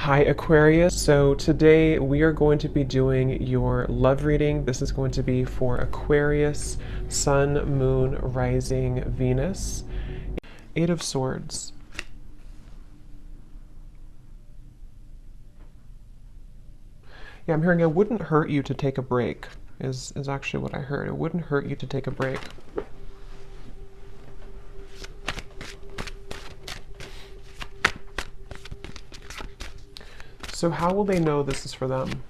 Hi Aquarius, so today we are going to be doing your love reading. This is going to be for Aquarius, Sun, Moon, Rising, Venus. Eight of Swords. Yeah, I'm hearing it wouldn't hurt you to take a break, is actually what I heard. It wouldn't hurt you to take a break. So how will they know this is for them?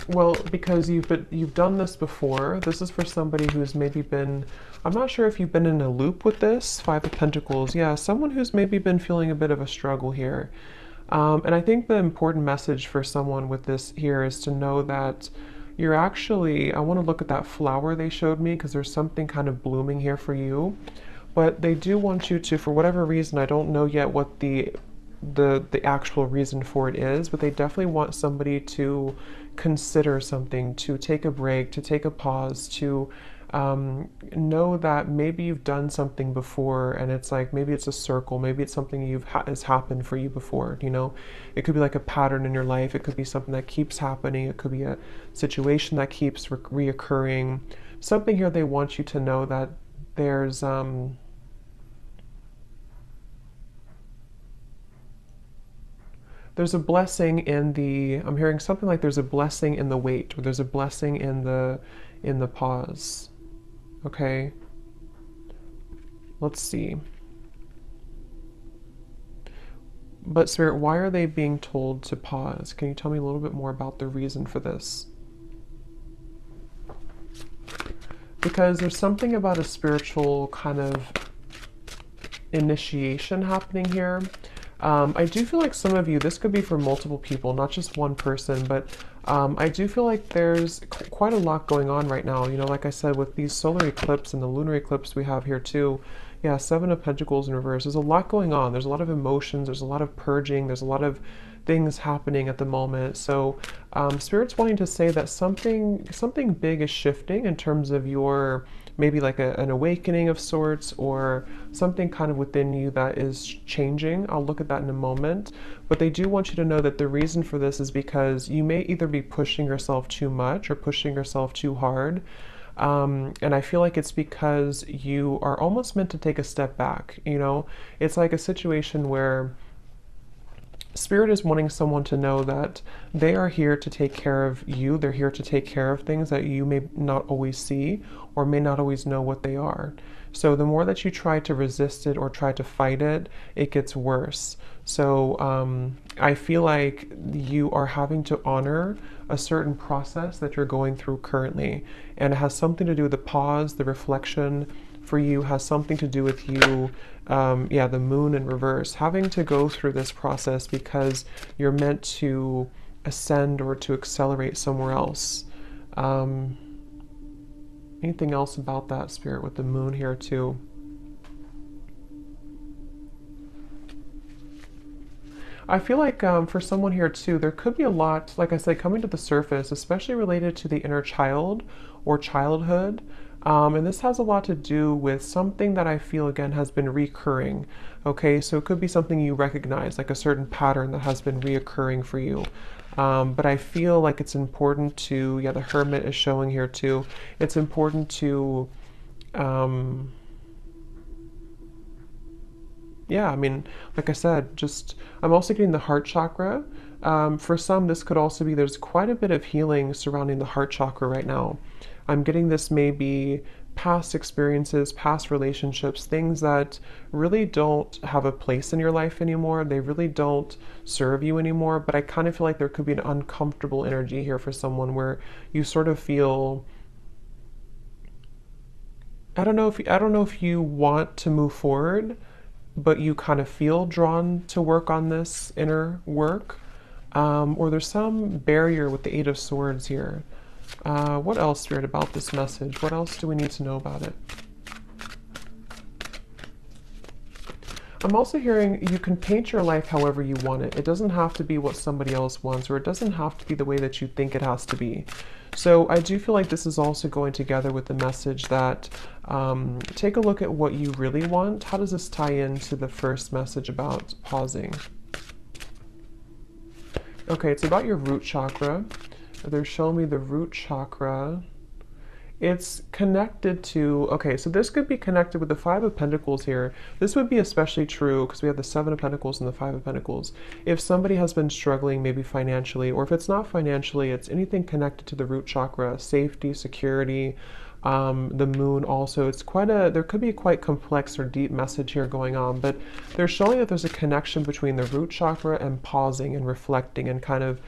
Well, because you've done this before. This is for somebody who's maybe been, I'm not sure if you've been in a loop with this. Five of Pentacles. Yeah, someone who's maybe been feeling a bit of a struggle here. And I think the important message for someone with this here is to know that you're actually, I want to look at that flower they showed me because there's something kind of blooming here for you. But they do want you to, for whatever reason, I don't know yet what the actual reason for it is, but they definitely want somebody to consider something, to take a break, to take a pause, to know that maybe you've done something before and it's like maybe it's a circle, maybe it's something has happened for you before, you know. It could be like a pattern in your life, it could be something that keeps happening, it could be a situation that keeps reoccurring. Something here they want you to know that there's a blessing in the, I'm hearing something like there's a blessing in the wait, or there's a blessing in the pause. Okay. Let's see. But Spirit, why are they being told to pause? Can you tell me a little bit more about the reason for this? Because there's something about a spiritual kind of initiation happening here. I do feel like some of you, this could be for multiple people, not just one person, but I do feel like there's quite a lot going on right now. You know, like I said, with these solar eclipse and the lunar eclipse we have here too. Yeah, Seven of Pentacles in reverse. There's a lot going on. There's a lot of emotions. There's a lot of purging. There's a lot of things happening at the moment. So Spirit's wanting to say that something big is shifting in terms of your, maybe like an awakening of sorts, or something kind of within you that is changing. I'll look at that in a moment. But they do want you to know that the reason for this is because you may either be pushing yourself too much or pushing yourself too hard. And I feel like it's because you are almost meant to take a step back, you know? It's like a situation where Spirit is wanting someone to know that they are here to take care of you. They're here to take care of things that you may not always see or may not always know what they are. So the more that you try to resist it or try to fight it, it gets worse. So I feel like you are having to honor a certain process that you're going through currently. And it has something to do with the pause, the reflection for you, has something to do with you, yeah, the moon in reverse, having to go through this process because you're meant to ascend or to accelerate somewhere else. Anything else about that, Spirit, with the moon here too? I feel like for someone here too, there could be a lot, like I said, coming to the surface, especially related to the inner child or childhood. And this has a lot to do with something that I feel, again, has been recurring. Okay, so it could be something you recognize, like a certain pattern that has been reoccurring for you. But I feel like it's important to, yeah, the Hermit is showing here too. It's important to, yeah, I mean, like I said, just, I'm also getting the heart chakra. For some, this could also be, there's quite a bit of healing surrounding the heart chakra right now. I'm getting this maybe past experiences, past relationships, things that really don't have a place in your life anymore. They really don't serve you anymore. But I kind of feel like there could be an uncomfortable energy here for someone where you sort of feel, I don't know if you want to move forward, but you kind of feel drawn to work on this inner work. Or there's some barrier with the Eight of Swords here. What else, Spirit, about this message? What else do we need to know about it? I'm also hearing you can paint your life however you want it. It doesn't have to be what somebody else wants, or it doesn't have to be the way that you think it has to be. So I do feel like this is also going together with the message that take a look at what you really want. How does this tie into the first message about pausing? Okay, it's about your root chakra. They're showing me the root chakra. It's connected to, okay, so this could be connected with the Five of Pentacles here. This would be especially true because we have the Seven of Pentacles and the Five of Pentacles. If somebody has been struggling maybe financially, or if it's not financially, it's anything connected to the root chakra, safety, security, the moon also. It's quite a, there could be a quite complex or deep message here going on, but they're showing that there's a connection between the root chakra and pausing and reflecting and kind of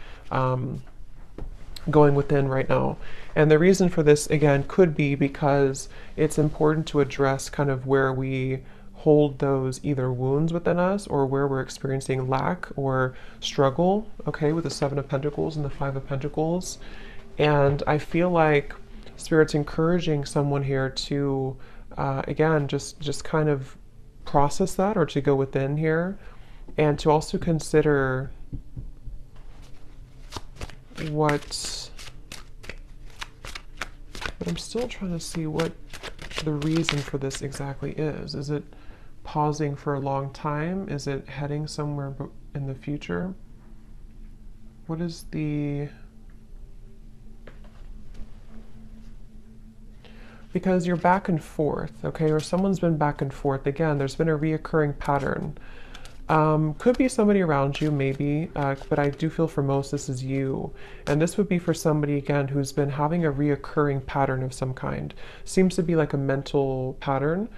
going within right now. And the reason for this, again, could be because it's important to address kind of where we hold those either wounds within us or where we're experiencing lack or struggle, okay, with the Seven of Pentacles and the Five of Pentacles. And I feel like Spirit's encouraging someone here to, again, just kind of process that, or to go within here, and to also consider what, but I'm still trying to see what the reason for this exactly is. Is it pausing for a long time? Is it heading somewhere in the future? What is the, because you're back and forth, okay, or someone's been back and forth. Again, there's been a reoccurring pattern. Could be somebody around you, maybe, but I do feel for most this is you. And this would be for somebody, again, who's been having a reoccurring pattern of some kind. Seems to be like a mental pattern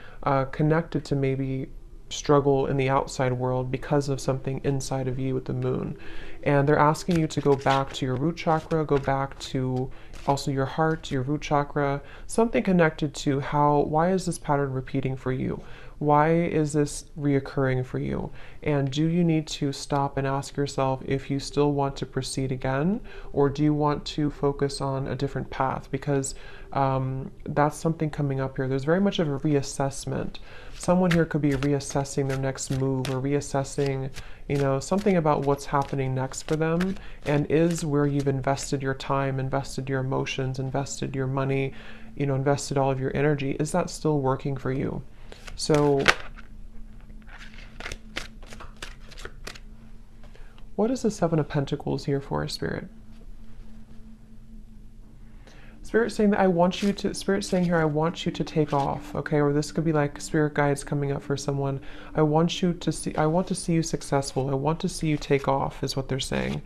connected to maybe struggle in the outside world because of something inside of you with the moon. And they're asking you to go back to your root chakra, go back to also your heart, your root chakra, something connected to why is this pattern repeating for you? Why is this reoccurring for you? And do you need to stop and ask yourself if you still want to proceed again, or do you want to focus on a different path? Because that's something coming up here. There's very much of a reassessment. Someone here could be reassessing their next move, or reassessing, you know, something about what's happening next for them, and is where you've invested your time, invested your emotions, invested your money, you know, invested all of your energy, is that still working for you? So what is the Seven of Pentacles here for, Spirit? Spirit saying that I want you to, Spirit saying here, I want you to take off, okay? Or this could be like spirit guides coming up for someone. I want to see you successful. I want to see you take off, is what they're saying.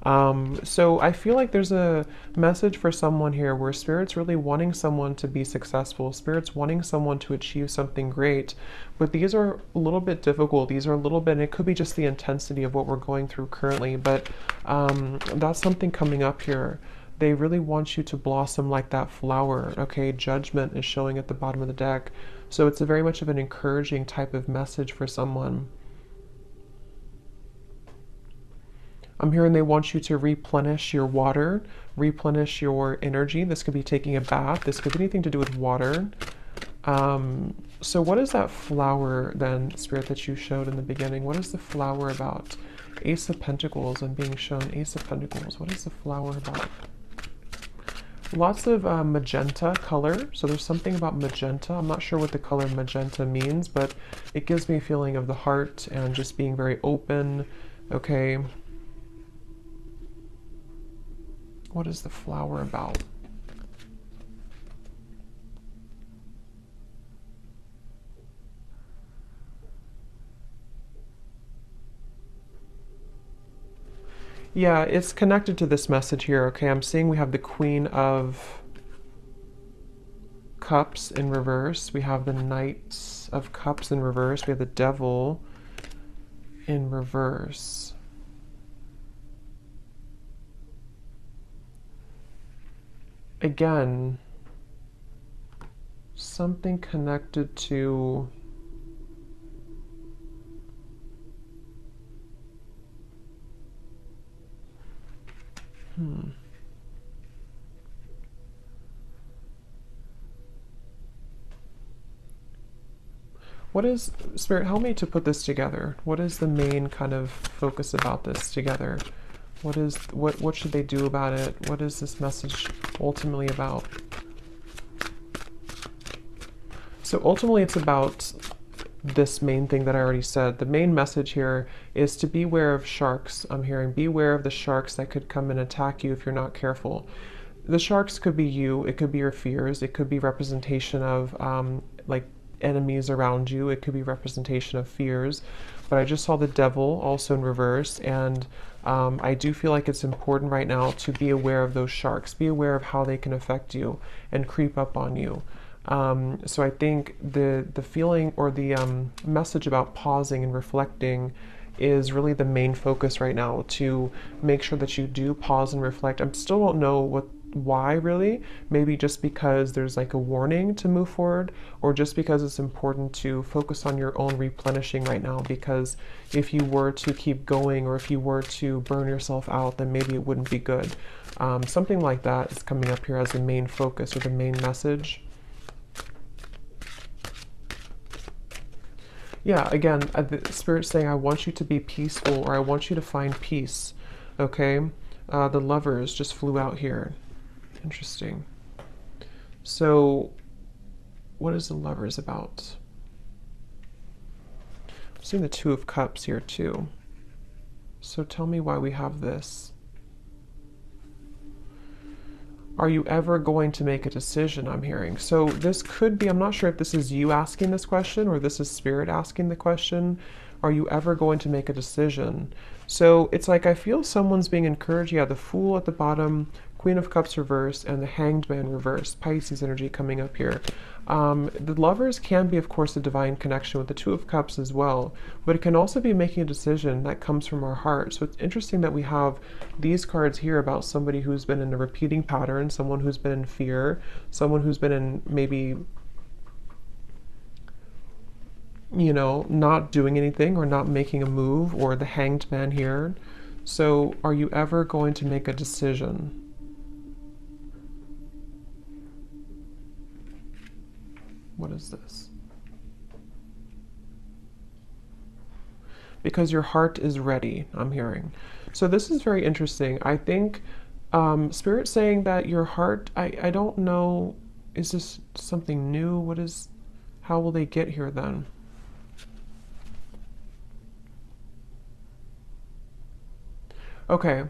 So I feel like there's a message for someone here where Spirit's really wanting someone to be successful. Spirit's wanting someone to achieve something great, but these are a little bit difficult. These are a little bit, and it could be just the intensity of what we're going through currently, but that's something coming up here. They really want you to blossom like that flower, okay? Judgment is showing at the bottom of the deck. So it's a very much of an encouraging type of message for someone. I'm hearing they want you to replenish your water, replenish your energy. This could be taking a bath. This could be anything to do with water. So what is that flower then, Spirit, that you showed in the beginning? What is the flower about? Ace of Pentacles. I'm being shown Ace of Pentacles. What is the flower about? Lots of magenta color. So there's something about magenta. I'm not sure what the color magenta means, but it gives me a feeling of the heart and just being very open. Okay. What is the flower about? Yeah, it's connected to this message here. Okay, I'm seeing we have the Queen of Cups in reverse. We have the Knight of Cups in reverse. We have the Devil in reverse. Again, something connected to What is, Spirit, help me to put this together. What is the main kind of focus about this together? What should they do about it? What is this message ultimately about? So ultimately it's about this main thing that I already said. The main message here is to beware of sharks. I'm hearing beware of the sharks that could come and attack you if you're not careful. The sharks could be you, it could be your fears, it could be representation of like enemies around you, it could be representation of fears. But I just saw the devil also in reverse, and I do feel like it's important right now to be aware of those sharks, be aware of how they can affect you and creep up on you. So I think the feeling or the message about pausing and reflecting is really the main focus right now, to make sure that you do pause and reflect. I still don't know why really. Maybe just because there's like a warning to move forward, or just because it's important to focus on your own replenishing right now, because if you were to keep going or if you were to burn yourself out, then maybe it wouldn't be good. Something like that is coming up here as the main focus or the main message. Yeah, again, the Spirit's saying, I want you to be peaceful, or I want you to find peace. Okay? The Lovers just flew out here. Interesting. So, what is the Lovers about? I'm seeing the Two of Cups here too. So tell me why we have this. Are you ever going to make a decision, I'm hearing? So this could be, I'm not sure if this is you asking this question or this is Spirit asking the question. Are you ever going to make a decision? So it's like I feel someone's being encouraged. Yeah, the Fool at the bottom, Queen of Cups reverse, and the Hanged Man reverse. Pisces energy coming up here. The Lovers can be, of course, a divine connection with the Two of Cups as well, but it can also be making a decision that comes from our heart. So it's interesting that we have these cards here about somebody who's been in a repeating pattern, someone who's been in fear, someone who's been in maybe, you know, not doing anything or not making a move, or the Hanged Man here. So are you ever going to make a decision? What is this? Because your heart is ready, I'm hearing. So this is very interesting. I think Spirit saying that your heart, I don't know, is this something new? How will they get here then? Okay,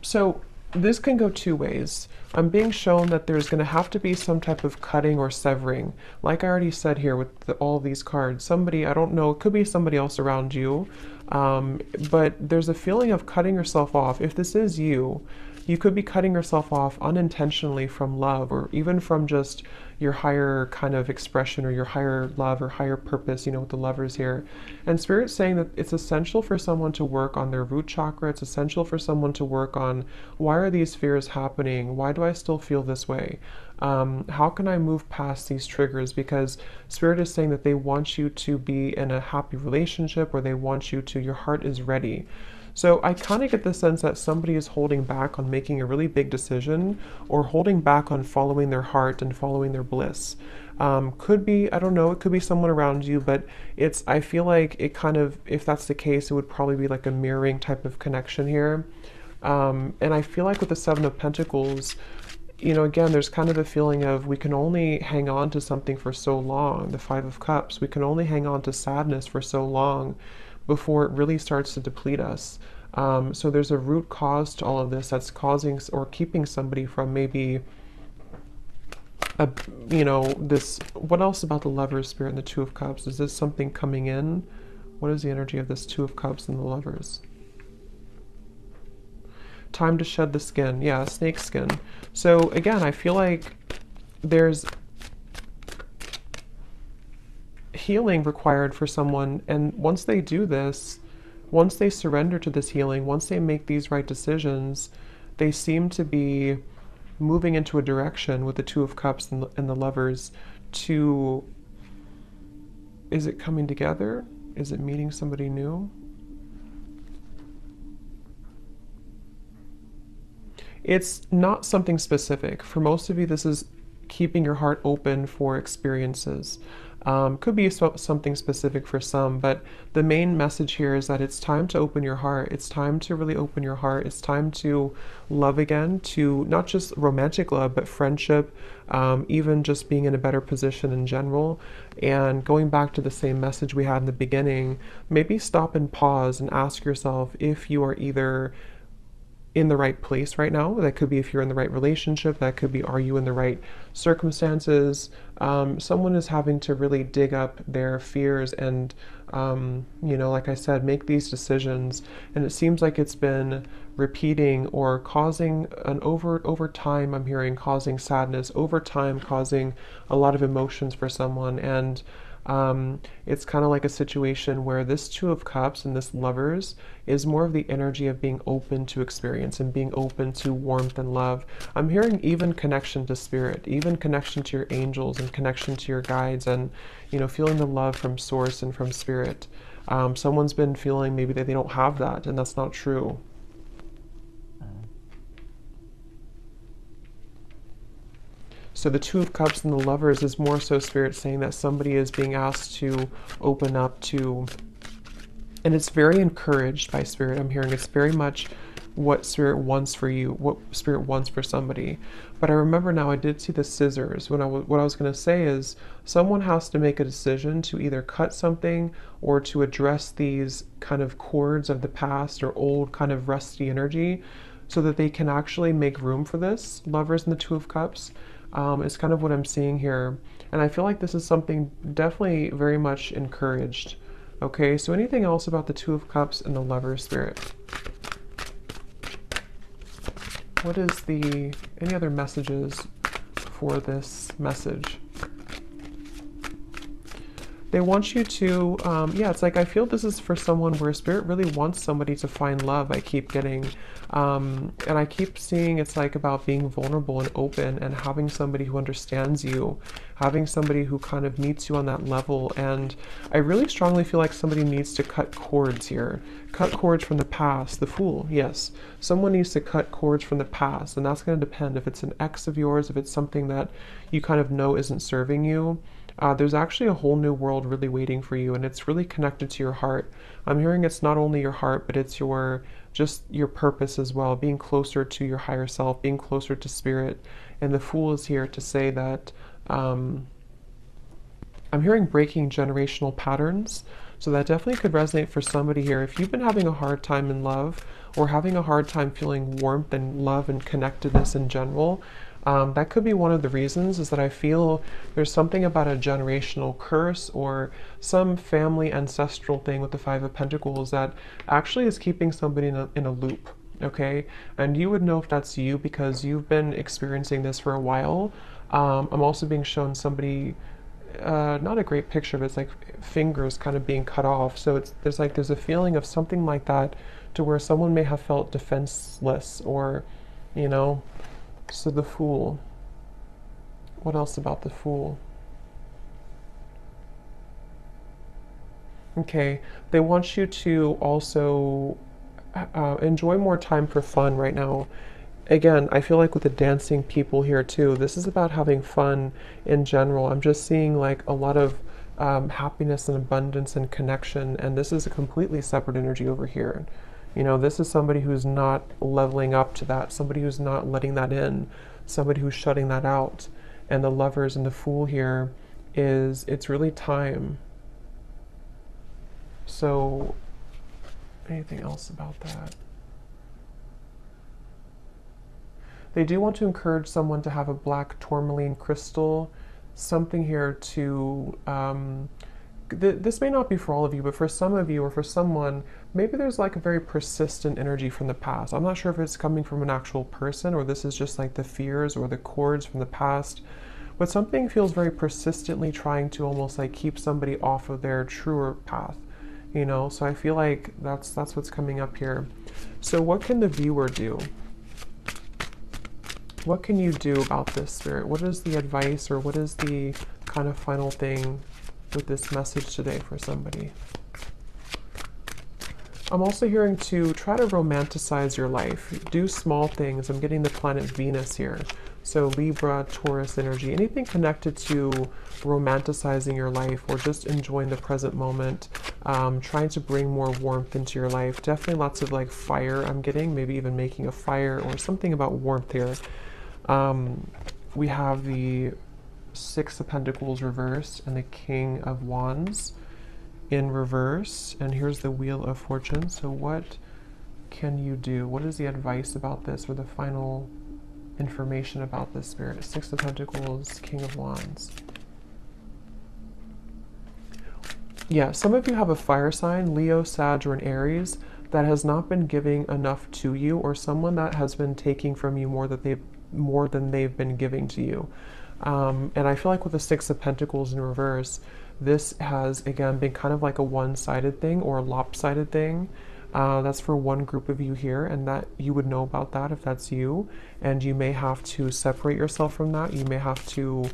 so this can go two ways. I'm being shown that there's going to have to be some type of cutting or severing. Like I already said here with all these cards, somebody, I don't know, it could be somebody else around you, but there's a feeling of cutting yourself off. If this is you, you could be cutting yourself off unintentionally from love, or even from just your higher kind of expression, or your higher love or higher purpose, you know, with the Lovers here. And Spirit's saying that it's essential for someone to work on their root chakra. It's essential for someone to work on, why are these fears happening? Why do I still feel this way? How can I move past these triggers? Because Spirit is saying that they want you to be in a happy relationship, or they want you to, your heart is ready. So I kind of get the sense that somebody is holding back on making a really big decision, or holding back on following their heart and following their bliss. Could be, I don't know, it could be someone around you, but I feel like it kind of, if that's the case, it would probably be like a mirroring type of connection here. And I feel like with the Seven of Pentacles, you know, again, there's kind of a feeling of we can only hang on to something for so long. The Five of Cups, we can only hang on to sadness for so long before it really starts to deplete us. So there's a root cause to all of this that's causing or keeping somebody from maybe, you know, this. What else about the Lovers, Spirit, and the Two of Cups? Is this something coming in? What is the energy of this Two of Cups and the Lovers? Time to shed the skin. Yeah, snake skin. So again, I feel like there's healing required for someone, and once they do this, once they surrender to this healing, once they make these right decisions, they seem to be moving into a direction with the Two of Cups and the Lovers to, is it coming together? Is it meeting somebody new? It's not something specific. For most of you, this is keeping your heart open for experiences. Could be something specific for some, but the main message here is that it's time to open your heart. It's time to really open your heart. It's time to love again, to not just romantic love, but friendship, even just being in a better position in general. And going back to the same message we had in the beginning, maybe stop and pause and ask yourself if you are either in the right place right now. That could be if you're in the right relationship. That could be, are you in the right circumstances? Someone is having to really dig up their fears and, like I said, make these decisions. And it seems like it's been repeating or causing an over time, I'm hearing causing sadness, over time causing a lot of emotions for someone. And it's kind of like a situation where this Two of Cups and this Lovers is more of the energy of being open to experience and being open to warmth and love. I'm hearing even connection to spirit, even connection to your angels and connection to your guides, and feeling the love from source and from spirit. Someone's been feeling maybe that they don't have that, and that's not true. So the Two of Cups and the Lovers is more so spirit saying that somebody is being asked to open up to, and it's very encouraged by spirit. I'm hearing it's very much what spirit wants for you, what spirit wants for somebody. But I remember now I did see the scissors. What I was going to say is someone has to make a decision to either cut something or to address these kind of cords of the past or old kind of rusty energy so that they can actually make room for this. Lovers and the Two of Cups. Is kind of what I'm seeing here. And I feel like this is something definitely very much encouraged. Okay, so anything else about the Two of Cups and the Lover spirit? What is any other messages for this message? They want you to, it's like I feel this is for someone where spirit really wants somebody to find love. I keep getting, and I keep seeing it's like about being vulnerable and open and having somebody who understands you, having somebody who kind of meets you on that level. And I really strongly feel like somebody needs to cut cords here. Cut cords from the past. The Fool, yes. Someone needs to cut cords from the past, and that's going to depend if it's an ex of yours, if it's something that you kind of know isn't serving you. There's actually a whole new world really waiting for you, and it's really connected to your heart. I'm hearing it's not only your heart, but it's just your purpose as well, being closer to your higher self, being closer to spirit. And the Fool is here to say that I'm hearing breaking generational patterns. So that definitely could resonate for somebody here. If you've been having a hard time in love or having a hard time feeling warmth and love and connectedness in general, that could be one of the reasons, is that I feel there's something about a generational curse or some family ancestral thing with the Five of Pentacles that actually is keeping somebody in a loop, okay? And you would know if that's you because you've been experiencing this for a while. I'm also being shown somebody, not a great picture, but it's like fingers kind of being cut off. So there's a feeling of something like that to where someone may have felt defenseless or, So the Fool. What else about the Fool? Okay, they want you to also enjoy more time for fun right now. Again, I feel like with the dancing people here too, this is about having fun in general. I'm just seeing like a lot of happiness and abundance and connection, and this is a completely separate energy over here. This is somebody who's not leveling up to that, somebody who's not letting that in, somebody who's shutting that out. And the Lovers and the Fool here it's really time. So, anything else about that? They do want to encourage someone to have a black tourmaline crystal, something here to, this may not be for all of you, but for some of you or for someone, maybe there's like a very persistent energy from the past. I'm not sure if it's coming from an actual person or this is just like the fears or the cords from the past, but something feels very persistently trying to almost like keep somebody off of their truer path, So I feel like that's what's coming up here. So what can the viewer do? What can you do about this, Spirit? What is the advice or what is the kind of final thing with this message today for somebody? I'm also hearing to try to romanticize your life. Do small things. I'm getting the planet Venus here. So Libra, Taurus energy, anything connected to romanticizing your life or just enjoying the present moment, trying to bring more warmth into your life. Definitely lots of like fire I'm getting, maybe even making a fire or something about warmth here. We have the Six of Pentacles reversed and the King of Wands in reverse. And here's the Wheel of Fortune. So what can you do? What is the advice about this, or the final information about this, Spirit? Six of Pentacles, King of Wands. Yeah, some of you have a fire sign, Leo, Sag, or an Aries, that has not been giving enough to you, or someone that has been taking from you more than they've been giving to you. And I feel like with the Six of Pentacles in reverse, this has again been kind of like a one-sided thing or a lopsided thing. That's for one group of you here, and that you would know about that if that's you, and you may have to separate yourself from that. You may have to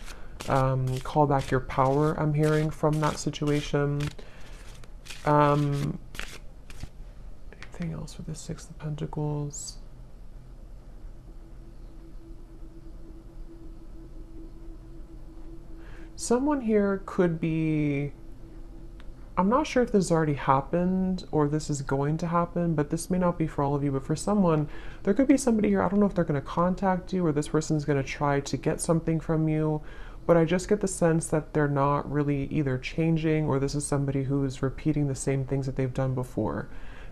call back your power, I'm hearing, from that situation. Anything else with the Six of Pentacles? Someone here could be, I'm not sure if this has already happened or this is going to happen, but this may not be for all of you, but for someone, there could be somebody here, I don't know if they're going to contact you or this person's going to try to get something from you, but I just get the sense that they're not really either changing, or this is somebody who is repeating the same things that they've done before.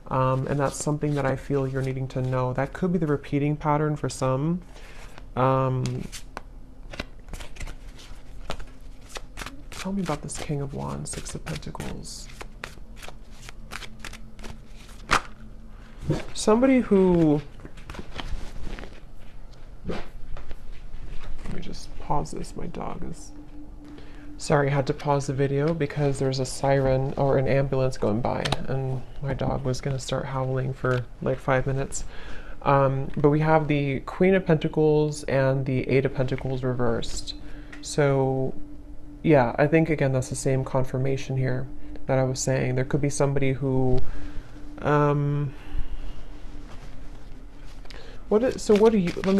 And that's something that I feel you're needing to know. That could be the repeating pattern for some. Tell me about this King of Wands, Six of Pentacles. Somebody who... Let me just pause this. My dog is... Sorry, I had to pause the video because there's a siren or an ambulance going by, and my dog was going to start howling for like 5 minutes. But we have the Queen of Pentacles and the Eight of Pentacles reversed. So... yeah, I think, again, that's the same confirmation here that I was saying. There could be somebody who, let me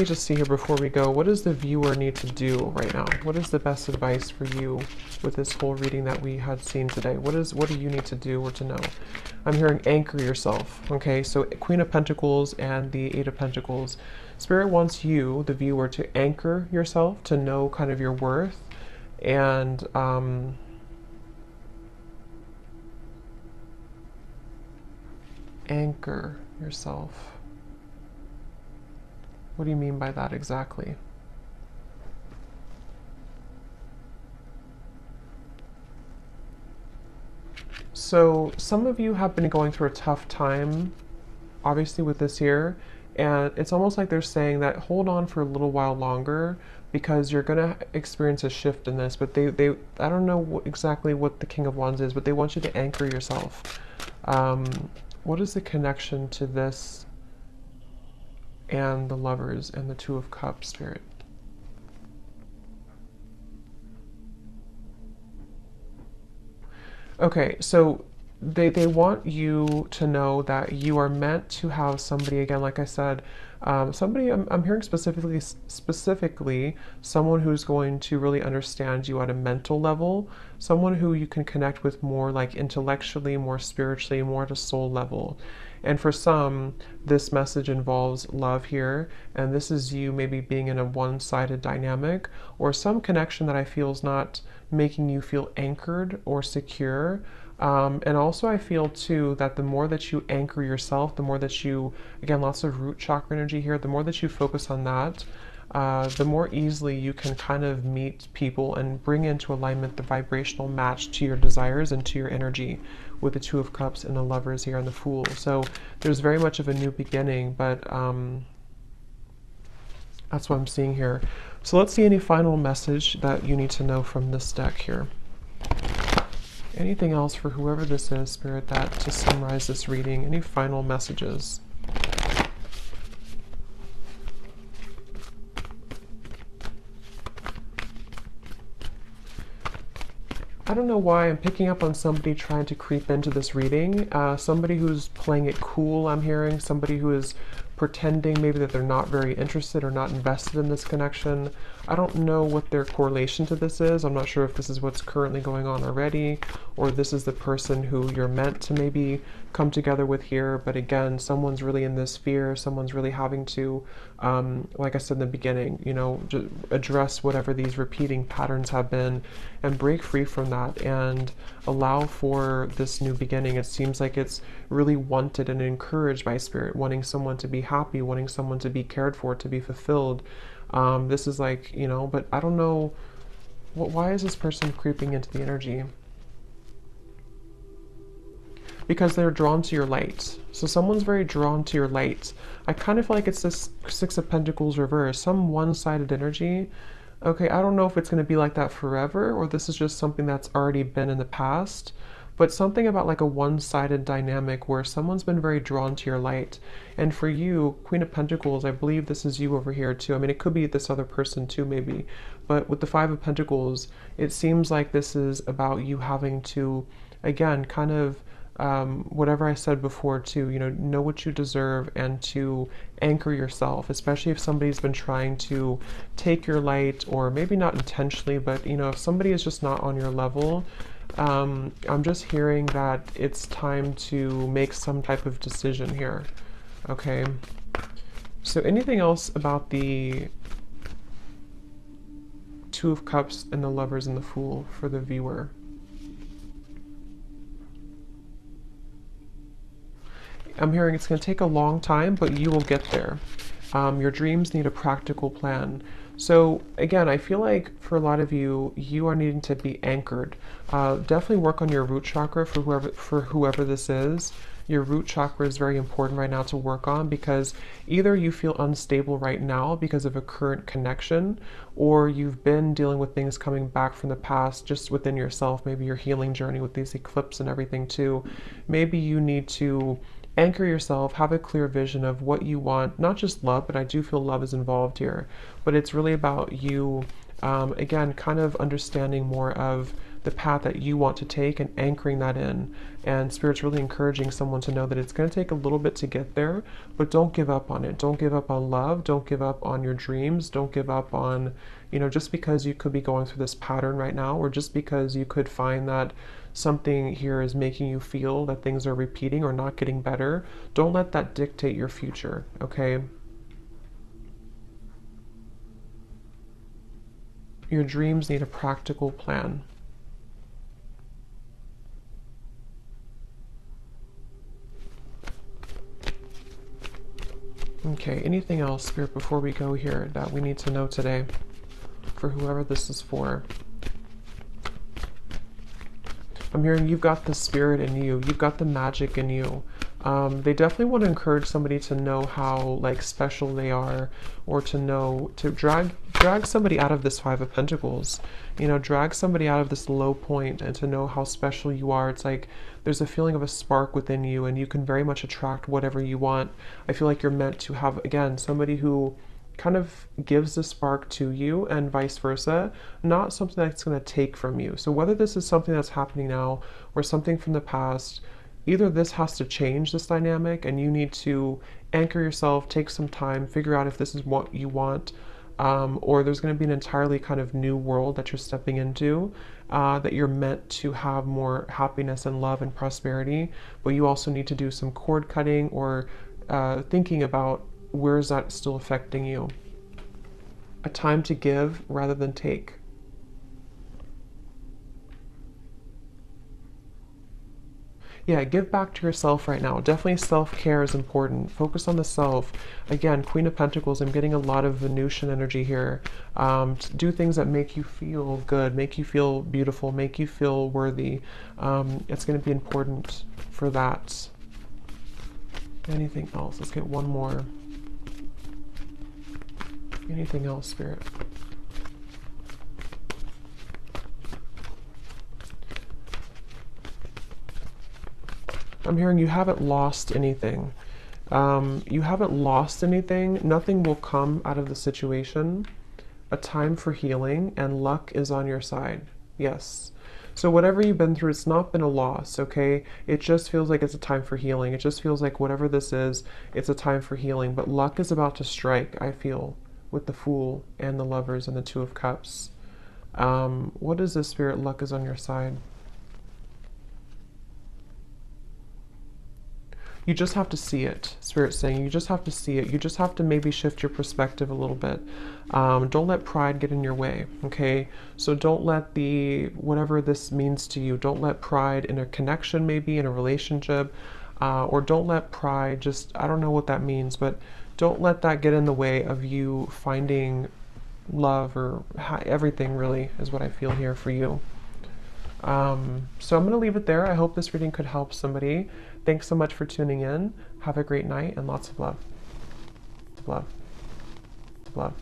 just see here before we go. What does the viewer need to do right now? What is the best advice for you with this whole reading that we had seen today? What do you need to do or to know? I'm hearing anchor yourself, okay? So Queen of Pentacles and the Eight of Pentacles. Spirit wants you, the viewer, to anchor yourself, to know kind of your worth, and anchor yourself. What do you mean by that exactly? So some of you have been going through a tough time, obviously, with this year, and it's almost like they're saying that hold on for a little while longer, because you're going to experience a shift in this. But they I don't know exactly what the King of Wands is, but they want you to anchor yourself. What is the connection to this and the Lovers and the Two of Cups, Spirit? Okay, so they want you to know that you are meant to have somebody, again, like I said, somebody, I'm hearing specifically someone who's going to really understand you at a mental level, someone who you can connect with more like intellectually, more spiritually, more at a soul level. And for some, this message involves love here, and this is you maybe being in a one-sided dynamic, or some connection that I feel is not making you feel anchored or secure. And also I feel too that the more that you anchor yourself, the more that you, again, lots of root chakra energy here, the more that you focus on that, the more easily you can kind of meet people and bring into alignment the vibrational match to your desires and to your energy, with the Two of Cups and the Lovers here and the Fool. So there's very much of a new beginning, but that's what I'm seeing here. So let's see any final message that you need to know from this deck here. Anything else for whoever this is, Spirit, that to summarize this reading? Any final messages? I don't know why I'm picking up on somebody trying to creep into this reading. Somebody who's playing it cool, I'm hearing. Somebody who is pretending maybe that they're not very interested or not invested in this connection. I don't know what their correlation to this is. I'm not sure if this is what's currently going on already, or this is the person who you're meant to maybe come together with here. But again, someone's really in this fear. Someone's really having to, like I said in the beginning, you know, just address whatever these repeating patterns have been and break free from that and allow for this new beginning. It seems like it's really wanted and encouraged by Spirit, wanting someone to be happy, wanting someone to be cared for, to be fulfilled. This is like, you know, but I don't know, why is this person creeping into the energy? Because they're drawn to your light. So someone's very drawn to your light. I kind of feel like it's this Six of Pentacles reverse, some one-sided energy. Okay, I don't know if it's going to be like that forever, or this is just something that's already been in the past, but something about like a one-sided dynamic where someone's been very drawn to your light. And for you, Queen of Pentacles, I believe this is you over here too. I mean, it could be this other person too, maybe. But with the Five of Pentacles, it seems like this is about you having to, again, kind of, whatever I said before too, you know what you deserve and to anchor yourself, especially if somebody's been trying to take your light, or maybe not intentionally, but you know, if somebody is just not on your level, I'm just hearing that it's time to make some type of decision here. Okay, so anything else about the Two of Cups and the Lovers and the Fool for the viewer? I'm hearing it's going to take a long time, but you will get there. Your dreams need a practical plan. So again, I feel like for a lot of you, you are needing to be anchored. Definitely work on your root chakra for whoever this is. Your root chakra is very important right now to work on, because either you feel unstable right now because of a current connection, or you've been dealing with things coming back from the past just within yourself, maybe your healing journey with these eclipses and everything too. Maybe you need to anchor yourself, have a clear vision of what you want, not just love, but I do feel love is involved here. But it's really about you, again, kind of understanding more of the path that you want to take and anchoring that in. And Spirit's really encouraging someone to know that it's going to take a little bit to get there, but don't give up on it. Don't give up on love. Don't give up on your dreams. Don't give up on, you know, just because you could be going through this pattern right now, or just because you could find that something here is making you feel that things are repeating or not getting better. Don't let that dictate your future, okay? Your dreams need a practical plan. Okay, anything else, Spirit, before we go here that we need to know today for whoever this is for? I'm hearing you've got the spirit in you. You've got the magic in you. They definitely want to encourage somebody to know how like special they are, or to know, to drag somebody out of this Five of Pentacles, you know, drag somebody out of this low point and to know how special you are. It's like there's a feeling of a spark within you, and you can very much attract whatever you want. I feel like you're meant to have, again, somebody who kind of gives the spark to you and vice versa, not something that's going to take from you. So whether this is something that's happening now or something from the past, either this has to change this dynamic and you need to anchor yourself, take some time, figure out if this is what you want, or there's going to be an entirely kind of new world that you're stepping into, that you're meant to have more happiness and love and prosperity, but you also need to do some cord cutting or thinking about where is that still affecting you. A time to give rather than take. Yeah, give back to yourself right now. Definitely self-care is important. Focus on the self. Again, Queen of Pentacles, I'm getting a lot of Venusian energy here. To do things that make you feel good, make you feel beautiful, make you feel worthy. It's going to be important for that. Anything else? Let's get one more. Anything else, Spirit? I'm hearing you haven't lost anything. You haven't lost anything. Nothing will come out of the situation. A time for healing, and luck is on your side. Yes. So whatever you've been through, it's not been a loss, okay? It just feels like it's a time for healing. It just feels like whatever this is, it's a time for healing. But luck is about to strike, I feel, with the Fool and the Lovers and the Two of Cups. What is this, Spirit? Luck is on your side. You just have to see it, Spirit's saying. You just have to see it. You just have to maybe shift your perspective a little bit. Don't let pride get in your way, okay? So don't let whatever this means to you, don't let pride in a connection, maybe in a relationship, or don't let pride just, I don't know what that means, but don't let that get in the way of you finding love, or everything really is what I feel here for you. So I'm going to leave it there. I hope this reading could help somebody. Thanks so much for tuning in. Have a great night and lots of love. Love. Love.